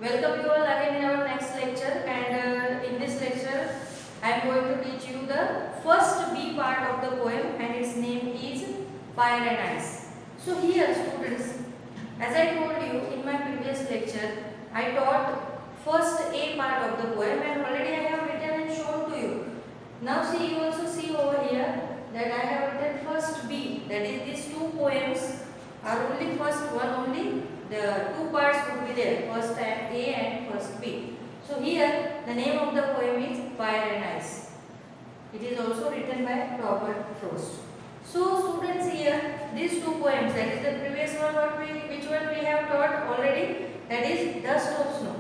Welcome you all again in our next lecture, and in this lecture I am going to teach you the first B part of the poem, and its name is Fire and Ice. So here students, as I told you in my previous lecture, I taught first A part of the poem and already I have written and shown to you. Now see, you also see over here that I have written first B, that is these two poems are only first one only, the two parts would be there, first A and first B. So here the name of the poem is Fire and Ice. It is also written by Robert Frost. So students, here these two poems, that is the previous one which one we have taught already, that is Dust of Snow.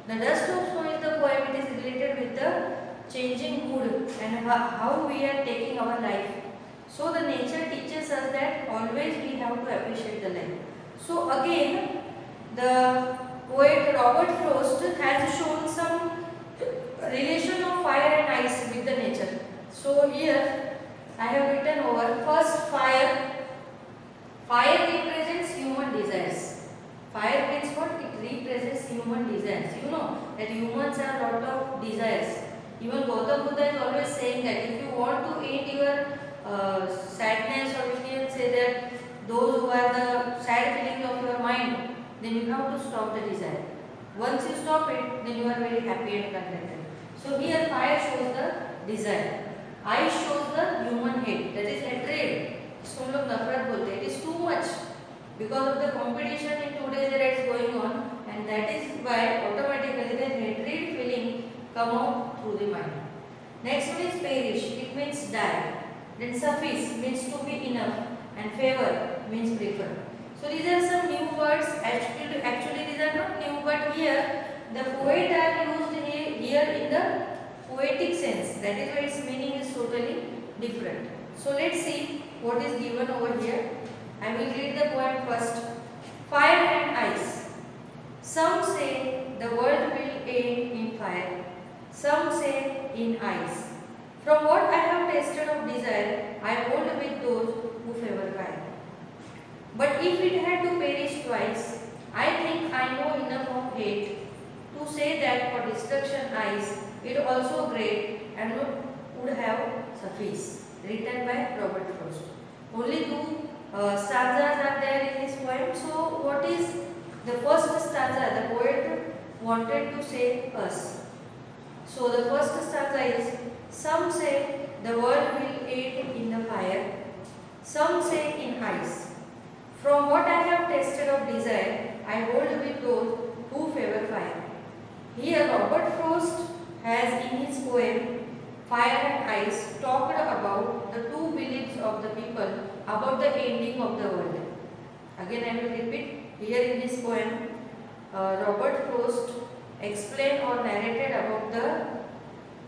The Dust of Snow is the poem, it is related with the changing mood and how we are taking our life. So the nature teaches us that always we have to appreciate the life. So again, the poet Robert Frost has shown some relation of fire and ice with the nature. So here I have written over first fire. Fire represents human desires. Fire means what? It represents human desires. You know that humans have a lot of desires. Even Gautam Buddha is always saying that if you want to end your sadness, or we can say that those who are the sad feelings of your mind, then you have to stop the desire. Once you stop it, then you are very happy and contented. So here fire shows the desire. Ice shows the human hate, that is hatred. इसको हम लोग नफरत बोलते हैं. It is too much because of the competition in today's era is going on, and that is why automatically the hatred feeling come out through the mind. Next one is perish. It means die. Then suffice means to be enough, and favor means prefer. So these are some new words. Actually these are not new, but here the poet are used here in the poetic sense. That is why its meaning is totally different. So let's see what is given over here. I will read the poem first. Fire and ice. Some say the world will end in fire. Some say in ice. From what I have tasted of desire, I hold with those who favor fire. But if it had to perish twice, I think I know enough of hate to say that for destruction ice, it also great and would have sufficed. Written by Robert Frost. Only two stanzas are there in this poem. So what is the first stanza? The poet wanted to say us. So the first stanza is, some say the world will end in the fire, some say in ice. From what I have tasted of desire, I hold with those who favor fire. Here Robert Frost has in his poem Fire and Ice talked about the two beliefs of the people about the ending of the world. Again I will repeat, here in this poem Robert Frost explained or narrated about the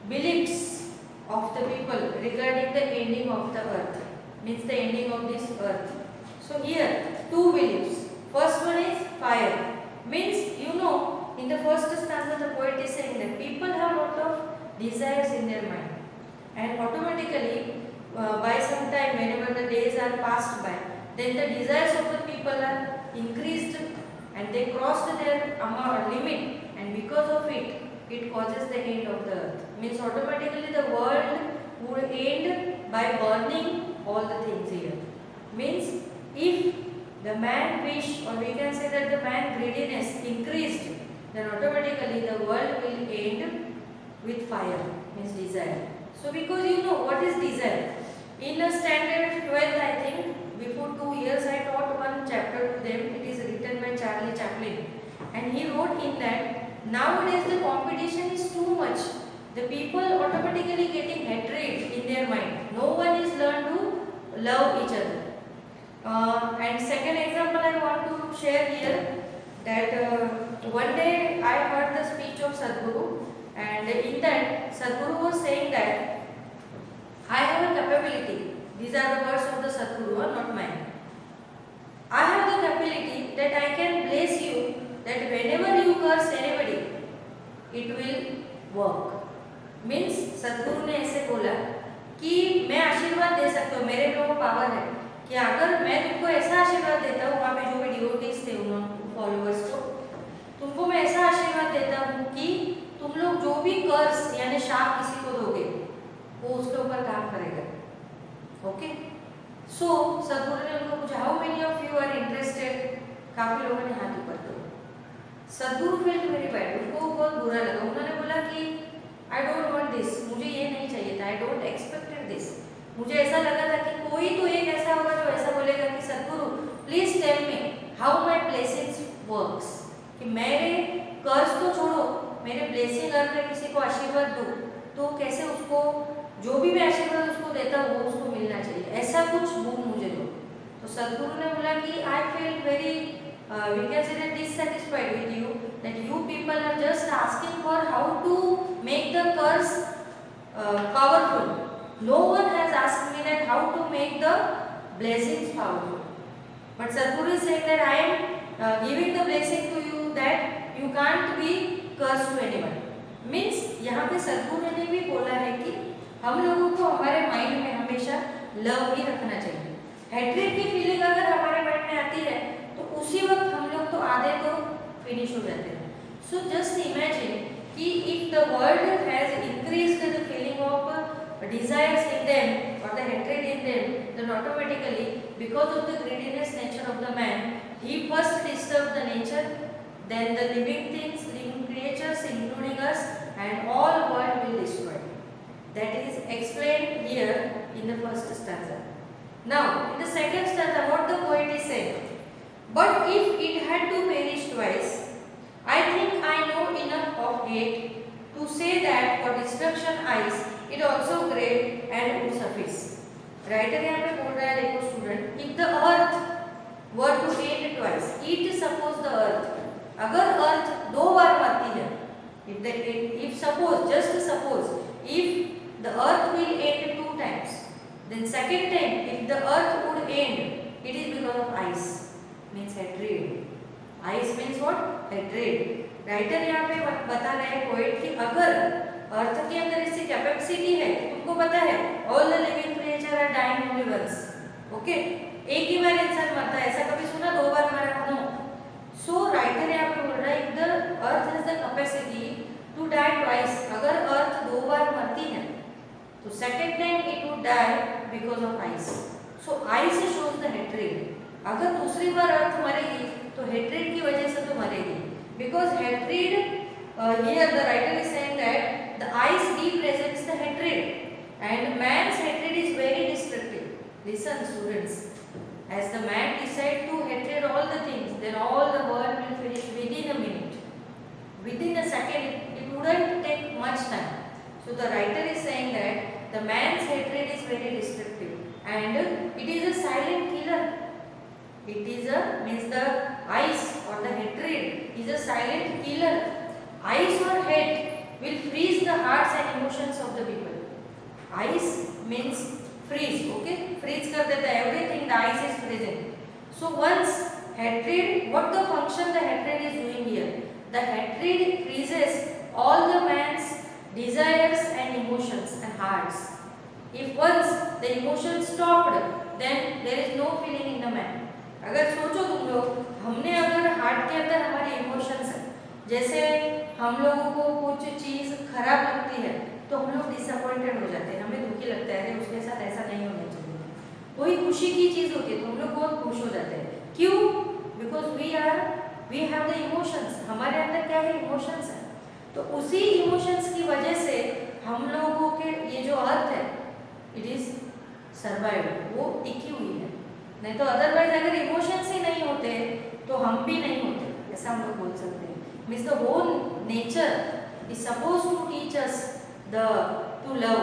beliefs of the people regarding the ending of the earth, means the ending of this earth. So here two beliefs. First one is fire, means you know in the first stanza the poet is saying that people have lot of desires in their mind, and automatically by some time whenever the days are passed by, then the desires of the people are increased and they crossed their limit, and because of it, it causes the end of the earth. Means automatically the world would end by burning all the things here. Means if the man wish, or we can say that the man greediness increased, then automatically the world will end with fire, means desire. So because you know what is desire. In a standard 12th, I think, before 2 years I taught one chapter to them. It is written by Charlie Chaplin, and he wrote in that nowadays the competition is too much. The people automatically getting hatred in their mind. No one is learned to love each other. And second example I want to share here, that one day I heard the speech of Sadhguru, and in that Sadhguru was saying that I have a capability. These are the words of the Sadhguru, not mine. I have the capability that I can bless you, that whenever you curse anybody, it will work. Means सदगुरु ने ऐसे बोला कि मैं आशीर्वाद दे सकता हूँ, मेरे में वो पावर है कि अगर मैं तुमको ऐसा आशीर्वाद देता हूँ, वहाँ पे जो भी डिवोटीज थे उन्होंने फॉलोअर्स को, तुमको मैं ऐसा आशीर्वाद उसके ऊपर काम करेगा। ओके, सो सदगुरु ने उनको पूछा how many of you are interested, काफी लोगों ने हाथ ऊपर किया। सदगुरु फेल्ट वेरी बैड, उनको बहुत बुरा लगा। उन्होंने बोला कि आई डोंट वांट दिस, मुझे ये नहीं चाहिए था, आई डोंट एक्सपेक्टेड दिस। मुझे ऐसा लगा था कि कोई तो एक ऐसा होगा जो ऐसा बोलेगा कि Sadhguru please tell me how my blessings works, कि मेरे कर्ज तो छोड़ो, मेरे ब्लेसिंग अगर मैं किसी को आशीर्वाद दूं तो कैसे उसको, जो भी मैं आशीर्वाद उसको देता हूँ वो उसको मिलना चाहिए, ऐसा कुछ गुण मुझे दो। तो सदगुरु ने बोला कि I feel very we can say that dissatisfied with you, that you people are just asking for how to make the curse powerful. No one has asked me that how to make the blessings powerful. But Sadhguru is saying that I am giving the blessing to you that you can't be cursed to anyone. Means यहाँ पे सदगुरु ने भी बोला है कि हम लोगों को हमारे माइंड में हमेशा लव ही रखना चाहिए। हेट्रेड की फीलिंग अगर हमारे माइंड में आती है तो उसी वक्त हम लोग तो आधे तो फिनिश हो जाते हैं। सो जस्ट इमेजिन कि if the world has increased the feeling of desires in them or the hatred in them, then automatically because of the greediness nature of the man, he first disturbs the nature, then the living things, living creatures including us, and all world will destroy. That is explained here in the first stanza. Now in the second stanza what the poet is saying, but if it had to perish twice, I think I know enough of hate to say that for destruction eyes it also great and would suffice. Writer यहाँ पे बोल रहा है, देखो student, if the earth were to end twice, it suppose the earth, अगर earth दो बार मरती है, if suppose, just suppose, if the earth will end two times, then second time if the earth would end, it is because of ice, means hatred. Ice means what? Hatred. Writer यहाँ पे बता रहे हैं poet कि अगर earth के अंदर इसकी कैपेसिटी है, तुमको पता है all the living creature are dying only once, okay, एक ही बार इंसान मरता है, ऐसा कभी सुना दो बार मरा? नो। सो राइटर यहाँ पे बोल रहा है if the earth has the capacity to die twice, अगर अर्थ दो बार मरती है तो second time it would die because of ice. So ice shows the hatred, अगर दूसरी बार अर्थ मरेगी तो हेट्रेड की वजह से तो मरेगी, because hatred, here the writer is saying that the ice represents the hatred and man's hatred is very destructive. Listen students, as the man decide to hatred all the things, then all the world will finish within a minute, within a second, it wouldn't take much time. So the writer is saying that the man's hatred is very destructive and it is a silent killer. It is a, means the ice or the hatred is a silent killer. Ice or hate will freeze the hearts and emotions of the people. Ice means freeze, okay? Freeze कर देता है, everything the ice is freezing. So once hatred, what the function the hatred is doing here? The hatred freezes all the man's desires and emotions and hearts. If once the emotions stopped, then there is no feeling in the man. अगर सोचो तुम लोग, हमने अगर heart के अंदर हमारे emotions है, जैसे हम लोगों को कुछ चीज़ खराब लगती है तो हम लोग डिसअपॉइंटेड हो जाते हैं, हमें दुखी लगता है अरे उसके साथ ऐसा नहीं होना चाहिए। कोई खुशी की चीज़ होती है तो हम लोग बहुत खुश हो जाते हैं, क्यों? Because we have the emotions, हमारे अंदर क्या है? इमोशंस है। तो उसी इमोशंस की वजह से हम लोगों के ये जो अर्थ है इट इज सर्वाइव, वो टिकी हुई है, नहीं तो अदरवाइज अगर इमोशंस ही नहीं होते तो हम भी नहीं होते, ऐसा हम लोग बोल सकते हैं। Means the whole nature is suppose to teach us the to love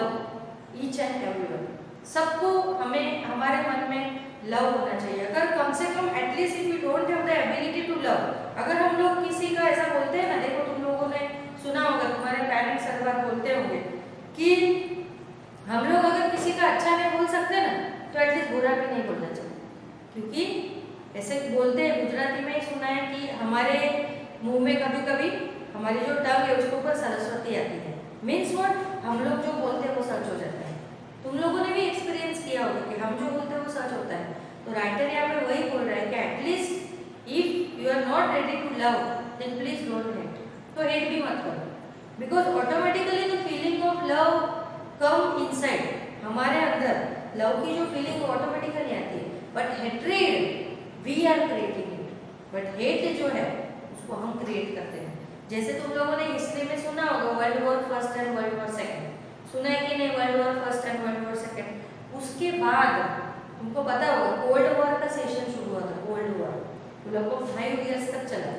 each and everyone, सबको हमें हमारे मन में लव होना चाहिए। अगर कम से कम at least if you don't have the ability to love, अगर हम लोग किसी का ऐसा बोलते हैं ना, देखो तुम लोगों ने सुना होगा, तुम्हारे पेरेंट्स हर बार बोलते होंगे कि हम लोग अगर किसी का अच्छा नहीं बोल सकते ना तो एटलीस्ट बुरा भी नहीं बोलना चाहिए, क्योंकि ऐसे बोलते हैं, गुजराती में ही सुना है कि हमारे मुंह में कभी कभी हमारी जो टंग है उसके ऊपर सरस्वती आती है। Means what? हम लोग जो बोलते हैं वो सच हो जाता है। तुम लोगों ने भी एक्सपीरियंस किया होगा कि हम जो बोलते हैं वो सच होता है। तो राइटर यहाँ पे वही बोल रहा है कि at least if you are not ready to love then please don't hate, तो हेट भी मत करो, because automatically the feeling of love come inside, हमारे अंदर लव की जो फीलिंग ऑटोमेटिकली आती है, but hatred we are creating it, but hate जो है उसको हम क्रिएट करते हैं। जैसे तुम लोगों ने हिस्ट्री में सुना होगा world war first and world war second, सुना है कि नहीं? World war first and world war second. उसके बाद तुमको पता होगा कोल्ड वॉर का सेशन शुरू हुआ था, कोल्ड वॉर लगभग 5 इयर्स तक चला।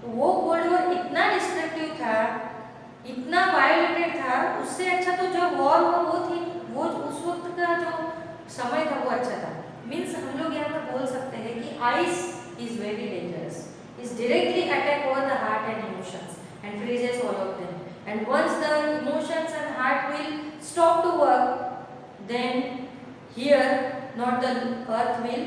तो वो कोल्ड वॉर इतना डिस्ट्रक्टिव था, इतना वायोलेंटेड था, उससे अच्छा तो जो वॉर हुआ वो थी, वो उस वक्त का जो समय था वो अच्छा था। मीन्स हम लोग यहाँ पर बोल सकते हैं कि ice is very dangerous, is directly attack over the heart and emotions and freezes all of them, and once the emotions and heart will stop to work, then here not the earth will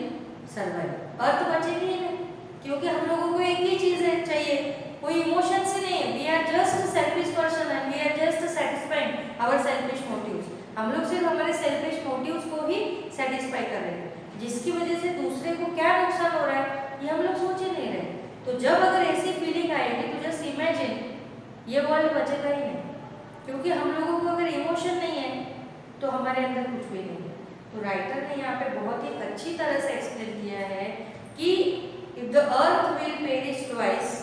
survive, earth बचेगी ही नहीं, क्योंकि हम लोगों को एक ही चीज है चाहिए, कोई इमोशंस ही नहीं है। we are just a selfish person and we are just satisfying our selfish motives, हम लोग सिर्फ हमारे selfish motives को ही satisfy कर रहे हैं, जिसकी वजह से दूसरे को क्या नुकसान हो रहा है ये हम लोग सोच ही नहीं रहे। तो जब अगर ऐसी फीलिंग आएगी तो जस्ट इमेजिन ये वर्ल्ड बचेगा ही नहीं, क्योंकि हम लोगों को अगर इमोशन नहीं है तो हमारे अंदर कुछ भी नहीं है। तो राइटर ने यहाँ पे बहुत ही अच्छी तरह से एक्सप्लेन किया है कि if the earth will perish twice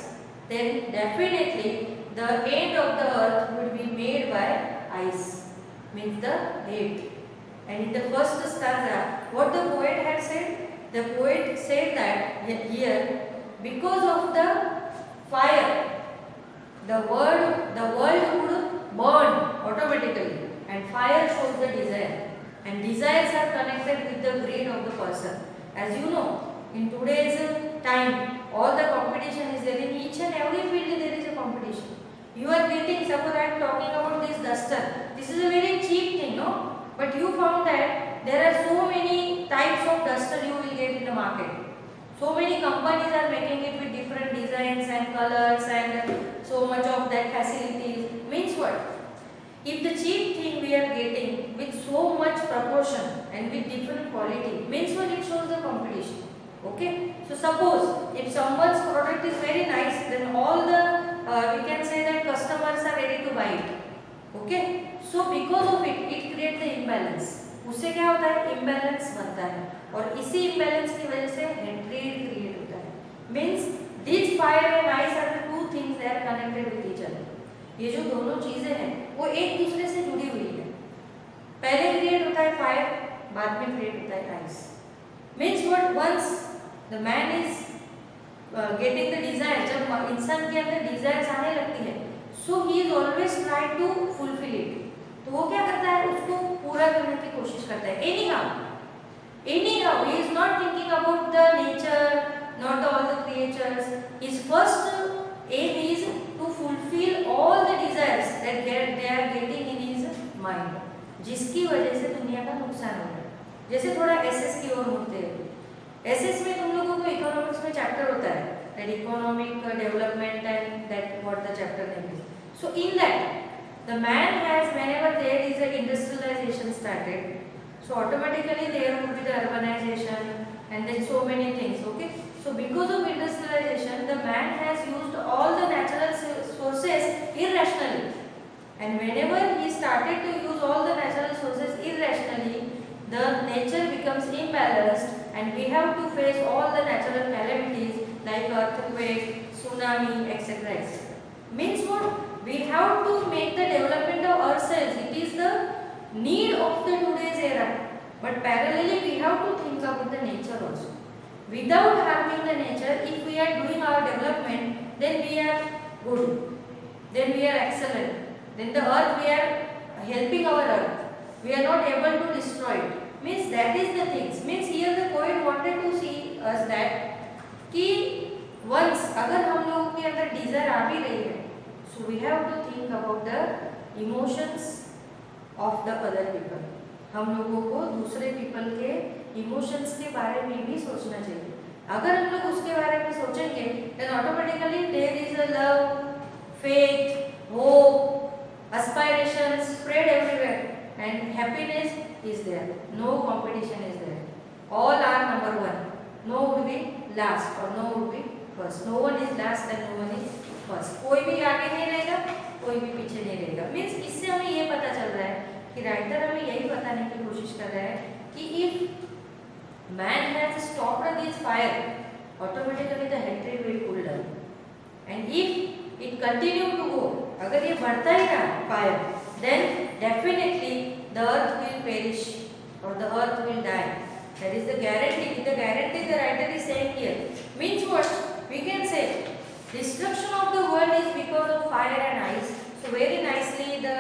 then definitely the end of the earth would be made by ice, means the hate. And in the first stanza what the poet had said, the poet said that here because of the fire the world would burn automatically, and fire shows the desire, and desires are connected with the greed of the person. As you know, in today's time all the competition is there, in each and every field there is a competition. You are getting, suppose I am talking about this duster, this is a very cheap thing, no? But you found that there are so many types of duster you will get in the market. So many companies are making it with different designs and colors and so much of that facilities. Means what? If the cheap thing we are getting with so much proportion and with different quality, means what? It shows the competition. Okay? So suppose if someone's product is very nice, then all the we can say that customers are ready to buy it. Okay? So because of it, it creates the imbalance. उससे क्या होता है? Imbalance बनता है, और इसी imbalance की वजह से हेट्रेड क्रिएट होता है। Means this fire and ice are the two things they are connected with each other. ये जो दोनों चीजें हैं वो एक दूसरे से जुड़ी हुई है। पहले क्रिएट होता है फायर, बाद में क्रिएट होता है ice. Means what? Once the man is getting the desire, जब इंसान के अंदर डिजायर्स आने लगती है, so he is always try to fulfil it. तो वो क्या करता है? उसको पूरा करने की कोशिश करता है। anyhow he is not thinking about the nature, not all the creatures. His first aim is to fulfill all the desires that they are getting in his mind, जिसकी वजह से दुनिया का नुकसान हो रहा है। जैसे थोड़ा एसएस की ओर मुड़ते हैं, एसएस में तुम लोगों को इकोनॉमिक्स में चैप्टर होता है that economic development and that what the chapter name is. So in that the man has, whenever there is a industrialization started, so automatically there would be the urbanization and then so many things. Okay, so because of industrialization the man has used all the natural sources irrationally, and whenever he started to use all the natural sources irrationally, the nature becomes imbalanced and we have to face all the natural calamities like earthquake, tsunami, etc. etc. Means what? We have to make the development of ourselves. It is the need of the today's era. But parallelly we have to think about the nature also. Without harming the nature, if we are doing our development, then we are good. Then we are excellent. Then the earth, we are helping our earth. We are not able to destroy it. Means that is the things. Means here the poet wanted to see us that कि once अगर हम लोगों के अंदर desire आ भी रही है, so we have to think about the emotions of the other people. हम लोगों को दूसरे people के emotions के बारे में भी सोचना चाहिए। अगर हम लोग उसके बारे में सोचेंगे, then automatically there is a love, faith, hope, aspirations spread everywhere, and happiness is there. No competition is there. All are number one. No would be last or no would be first. No one is last and no one is first. कोई भी आगे नहीं रहेगा, कोई भी पीछे नहीं रहेगा। मीन्स इससे हमें ये पता चल रहा है कि राइटर हमें यही बताने की कोशिश कर रहा है कि if man has stopped this fire, automatically the hatred will cool down, and if it continue to go, अगर ये बढ़ता ही रहा fire, then definitely the earth will perish और the earth will die. That is the guarantee. The guarantee the writer is saying here means what? We can say destruction of the world is because of fire and ice. So very nicely the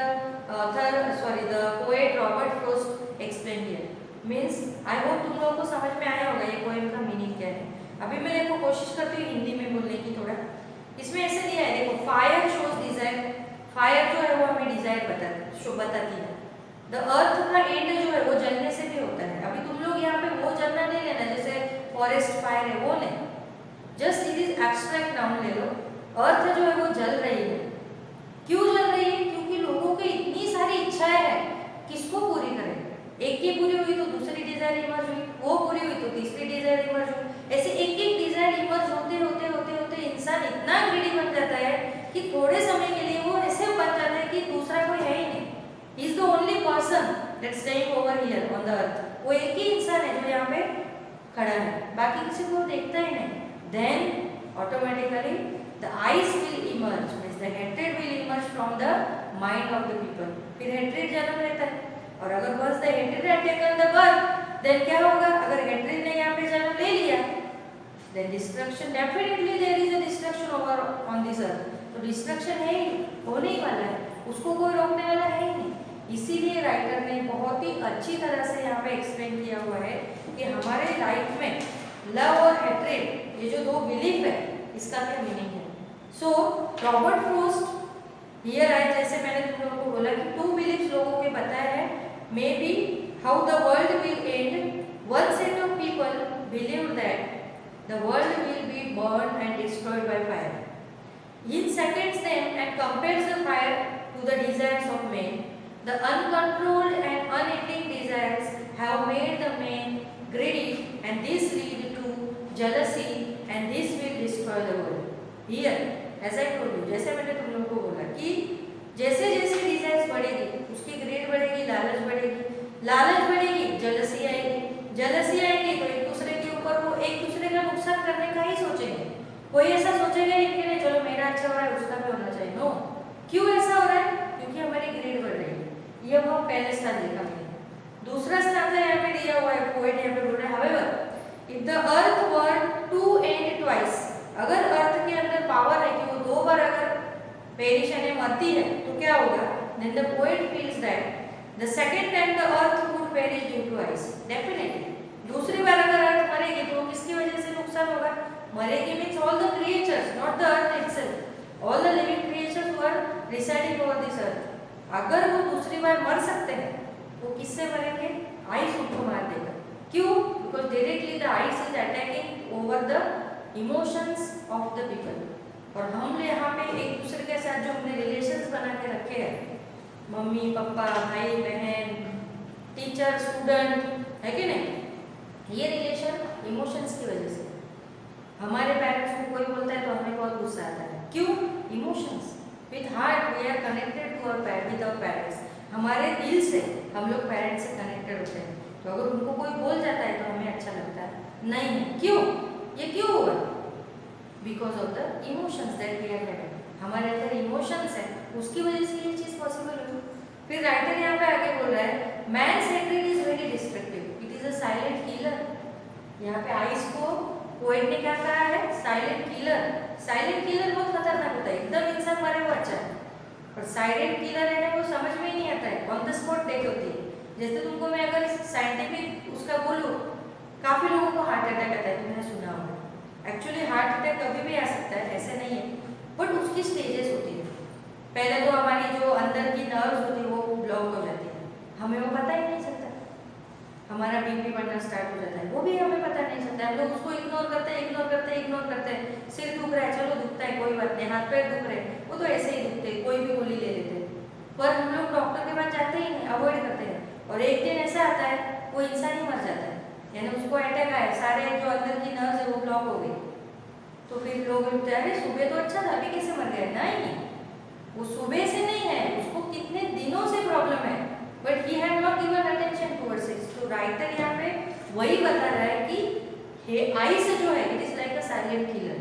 the poet Robert Frost explained here. Means I hope तुम लोगों को समझ में आया होगा ये poem का meaning क्या है. अभी मैं देखो कोशिश करती हूँ हिंदी में बोलने की थोड़ा. इसमें ऐसे दिया है, देखो फायर शोज डिजायर. फायर जो है वो हमें डिजायर बताती है. द अर्थ का एंड जो है वो जलने से भी होता है. अभी तुम लोग यहाँ पे वो जलना नहीं लेना जैसे फॉरेस्ट फायर है वो नहीं, just it is abstract noun ले लो. अर्थ जो है वो जल रही है. क्यों जल रही है? क्योंकि लोगों की इतनी सारी इच्छाएं हैं, किसको पूरी करें? एक की पूरी हुई तो दूसरी डिजायर इमर्ज हुई, वो पूरी हुई तो तीसरी डिजायर इमर्ज हुई. ऐसे एक एक डिजायर इमर्ज होते होते होते होते इंसान इतना ग्रीडी बन जाता है कि थोड़े समय के लिए वो ऐसे बन जाता है कि दूसरा कोई है ही नहीं. He is the only person that's staying over here on the earth. वो एक ही इंसान है जो यहाँ पे खड़ा है, बाकी किसी को देखता ही नहीं. Then automatically the ice will emerge, means the hatred will emerge from the mind of the people. फिर hatred जन्म लेता है. और अगर once the hatred had taken the birth, then क्या होगा? अगर hatred ने यहाँ पे जन्म ले लिया, then destruction, definitely there is a destruction over on this earth. तो destruction है ही, होने ही वाला है, उसको कोई रोकने वाला है ही नहीं. इसीलिए राइटर ने बहुत ही अच्छी तरह से यहाँ पे एक्सप्लेन किया हुआ है कि हमारे लाइफ में लव और हेट्रेड, ये जो दो बिलीफ है, इसका क्या मीनिंग है. सो रॉबर्ट फ्रोस्ट हियर आए, जैसे मैंने तुम लोगों को बोला कि टू बिलीफ्स लोगों के बताया है. May be how the world will and. One set of people believe that the world will be burn and destroyed by fire. In seconds them and compares the fire to the desires of men. The uncontrolled and unending desires have made the men greedy, and this lead to jealousy, and this will destroy the world. Here, as I told you, जैसे मैंने तुम लोगों को बोला कि जैसे जैसे desires बढ़ेगी, उसकी ग्रेड बढ़ेगी, लालच बढ़ेगी, लालच बढ़ेगी, जेलसी आएगी, जेलसी आएगी तो एक दूसरे के ऊपर वो एक दूसरे का नुकसान करने का ही सोचेंगे. कोई ऐसा सोचेगा नहीं कि नहीं चलो मेरा अच्छा हो रहा है उसका भी होना चाहिए. नो. क्यों ऐसा हो रहा है? क्योंकि हमारी ग्रेड बढ़ रही है. ये वो पहले स्थान देखा मैंने. दूसरा स्थान यहाँ पे दिया हुआ है, पोएट यहाँ पे बोल रहा है however if the earth were to end twice. अगर अर्थ के अंदर पावर है कि वो दो बार अगर पेरिश यानी मरती है तो क्या होगा? Then the poet feels that the second time the earth would perish due to ice. Definitely दूसरी बार अगर अर्थ मरेगी तो किसकी वजह से नुकसान होगा? मरेगी means all the creatures, not the earth itself. All the living creatures were residing over this earth. अगर वो दूसरी बार मर सकते हैं तो किससे मरेंगे? आइस उनको मार देगा. क्यों? Because directly the ice is attacking over the emotions of the people. और हम यहाँ पे एक दूसरे के साथ जो हमने रिलेशंस बना के रखे हैं, मम्मी पापा भाई बहन टीचर स्टूडेंट, है कि नहीं, ये रिलेशन इमोशंस की वजह से. हमारे पेरेंट्स को कोई बोलता है तो हमें बहुत गुस्सा आता है. क्यों? Emotions. With heart we are connected to our parents. हमारे दिल से हम लोग पेरेंट्स से कनेक्टेड होते हैं. तो अगर उनको कोई बोल जाता है तो हमें अच्छा लगता है नहीं है. क्यों? ये क्यों हुआ? Because of the emotions that we are having. हमारे अंदर इमोशंस है, उसकी वजह से ये चीज़ पॉसिबल हुई. फिर राइटर यहाँ पे आगे बोल रहा है man's hatred is very destructive, it is a silent killer. यहाँ पे आइस को पोएट ने क्या कहा है? Silent killer. साइलेंट किलर बहुत खतरनाक होता है. एकदम इंसान मरे वो अच्छा है, और साइलेंट किलर है ना वो समझ में ही नहीं आता है, ऑन द स्पॉट डेथ होती है. जैसे तुमको मैं अगर साइंटिफिक उसका बोलूँ, काफ़ी लोगों को हार्ट अटैक आता है, तुमने सुना होगा. एक्चुअली हार्ट अटैक कभी भी आ सकता है, ऐसे नहीं है, बट उसकी स्टेजेस होती है. पहले तो हमारी जो अंदर की नर्व्स होती है वो ब्लॉक हो जाती है, हमें वो पता ही नहीं चलता. हमारा बीपी बढ़ना स्टार्ट हो जाता है, वो भी हमें पता नहीं चलता. हम लोग उसको इग्नोर करते हैं. सिर दुख रहा है, चलो दुखता है कोई बात नहीं. हाथ पैर दुख रहे हैं, वो तो ऐसे ही दुखते हैं, कोई भी गोली ले लेते हैं. पर हम लोग डॉक्टर के पास जाते ही नहीं, अवॉइड करते हैं. और एक दिन ऐसा आता है वो इंसान ही मर जाता है, यानी उसको अटैक आया, सारे जो अंदर की नर्व्स है वो ब्लॉक हो गई. तो फिर लोग बोलते हैं अरे सुबह तो अच्छा था, अभी कैसे मर गया? नहीं, वो सुबह से नहीं है, उसको कितने दिनों से प्रॉब्लम है, बट ही राइटर यहाँ पे वही बता रहा है कि हे आइस जो है it is like a silent killer,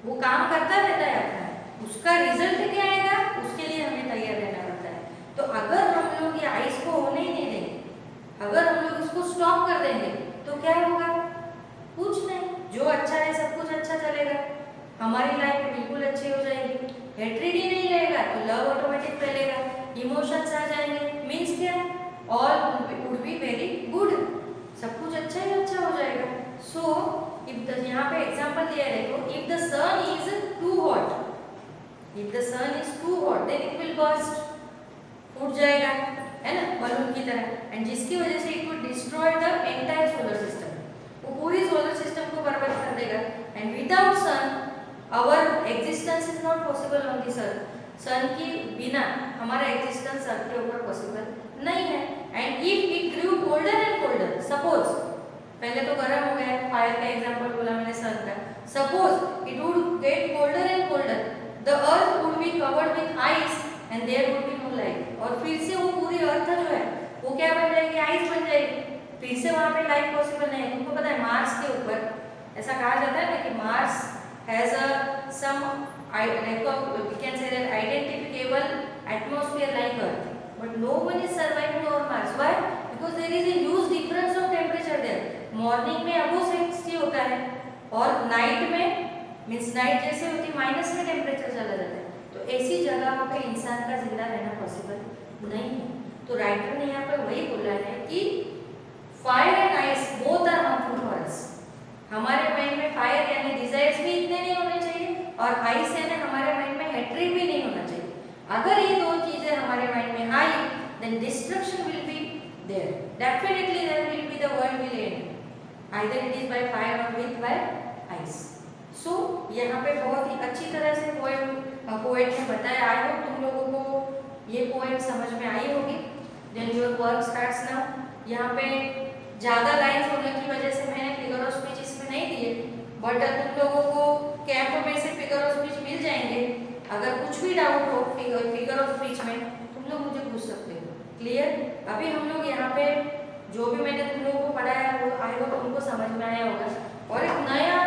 वो काम करता रहता है अपना, उसका रिजल्ट क्या आएगा उसके लिए हमें तैयार रहना पड़ता है। तो अगर हम लोग ये आइस को होने ही नहीं देंगे, अगर हम लोग इसको स्टॉप कर देंगे तो क्या होगा, कुछ नहीं, जो अच्छा है सब कुछ अच्छा चलेगा, हमारी लाइफ बिल्कुल अच्छी हो जाएगी, हेट्रेड ही नहीं रहेगा तो लव ऑटोमेटिक फैलेगा, इमोशंस आ जाएंगे, मीन्स क्या, all would be very good, सब कुछ अच्छा ही अच्छा हो जाएगा। सो इफ यहाँ पे एग्जांपल दिया है, देखो if the sun is too hot, if the sun is too hot then it will burst, फूट जाएगा, है ना, बलून की तरह, एंड जिसकी वजह से it will destroy the entire solar system, वो पूरी सोलर सिस्टम को बर्बाद कर देगा। And without sun our existence is not possible on this earth, sun के बिना हमारा एग्जिस्टेंस अर्थ के ऊपर पॉसिबल नहीं है। And if it grew colder and colder, suppose पहले तो गर्म हो गया, फायर का एग्जांपल बोला मैंने सन का, suppose it would get colder and colder, the earth would be covered with ice and there would be no life, और फिर से वो पूरी अर्थ जो है वो क्या बन जाएगी, आइस बन जाएगी, फिर से वहां पे लाइफ पॉसिबल नहीं है। तुमको पता है मार्स के ऊपर ऐसा कहा जाता है ना कि Mars has a some we can say that identifiable atmosphere like earth, but no one is surviving on Mars. Why? Because there is a huge difference of temperature there. Morning में अबो 60 होता है और नाइट में means night जैसे होती minus में temperature चला जाता है, तो ऐसी जगह पे इंसान का जिंदा रहना पॉसिबल नहीं है। तो राइटर ने यहाँ पर वही बोला है कि fire and ice both are harmful for us, हमारे माइंड में फायर यानी डिजायर्स भी इतने नहीं होने चाहिए और आइस यानी हमारे माइंड में हेट्रेड भी नहीं होना चाहिए। अगर ये दो चीजें हमारे माइंड में आई then destruction will be there, definitely there will be the world will end, either it is by fire और विद बाय आइस। सो यहाँ पे बहुत ही अच्छी तरह से पोएट ने बताया। आई होप तुम लोगों को ये पोएम समझ में आई होगी। Then your work starts now. यहाँ पे ज़्यादा लाइन्स होने की वजह से मैंने फिगर ऑफ स्पीच इसमें नहीं दिए, बट तुम लोगों को कैंप में से फिगर ऑफ स्पीच मिल जाएंगे। अगर कुछ भी डाउट हो फिगर ऑफ स्पीच में तुम लोग मुझे पूछ सकते हो। क्लियर? अभी हम लोग यहाँ पे जो भी मैंने तुम लोगों को पढ़ाया वो आई होप तुमको समझ में आया होगा। और एक नया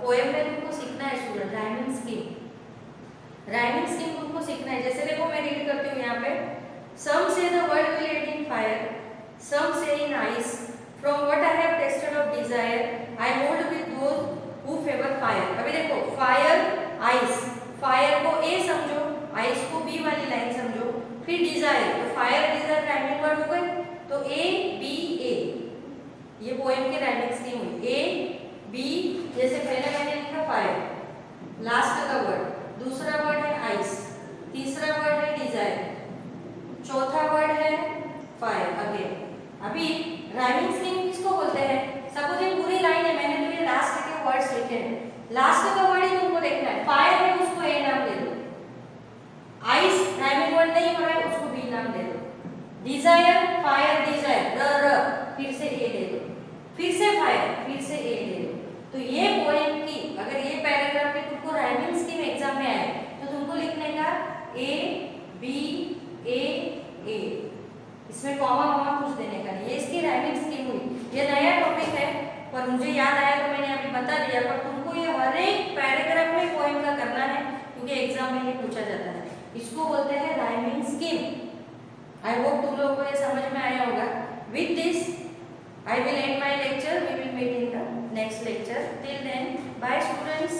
पोएम में तुमको सीखना है student, rhyming scheme. Rhyming scheme तुमको सीखना है। जैसे देखो मैं रीड करती हूँ यहाँ पे, सम से the world will and in fire, some say in ice, from what I have tasted of desire, I hold with those who favor fire। अभी देखो फायर आइस, फायर को ए समझो, आइस को बी वाली लाइन समझो, फिर डिजायर, तो fire Dzire rhyming word हो गए, तो ए बी ए, ये पोएम की राइमिंग स्कीम हुई। ए बी, जैसे पहले मैंने लिखा फायर, लास्ट का वर्ड, दूसरा वर्ड है आइस, तीसरा वर्ड है डिजायर, चौथा वर्ड है फायर अगेन। अभी राइमिंग स्कीम किसको बोलते हैं? सपोज ये पूरी लाइन है, मैंने तो ये लास्ट के वर्ड्स लिखे हैं, लास्ट का वर्ड ही तुमको देखना है। फायर है उसको ए नाम दे दो, आइस राइमिंग वर्ड नहीं हो रहा है उसको बी नाम दे दो, डिजायर फायर डिजायर र फिर से ए दे दो, फिर से फायर फिर से ए दे दो। तो ये पोएम की अगर ये पैराग्राफ में तुमको राइमिंग स्कीम एग्जाम में आए तो तुमको लिखने का ए बी ए ए, इसमें कॉमा वॉमा कुछ देने का नहीं। ये इसकी राइमिंग स्कीम हुई। ये नया टॉपिक है पर मुझे याद आया तो मैंने अभी बता दिया, पर तुमको ये हर एक पैराग्राफ में पोएम का करना है क्योंकि एग्जाम में ये पूछा जाता है। इसको बोलते हैं राइमिंग स्कीम। आई होप तुम लोगों को ये समझ में आया होगा। With this I will end my lecture, we will meet in the next lecture. Till then, bye students.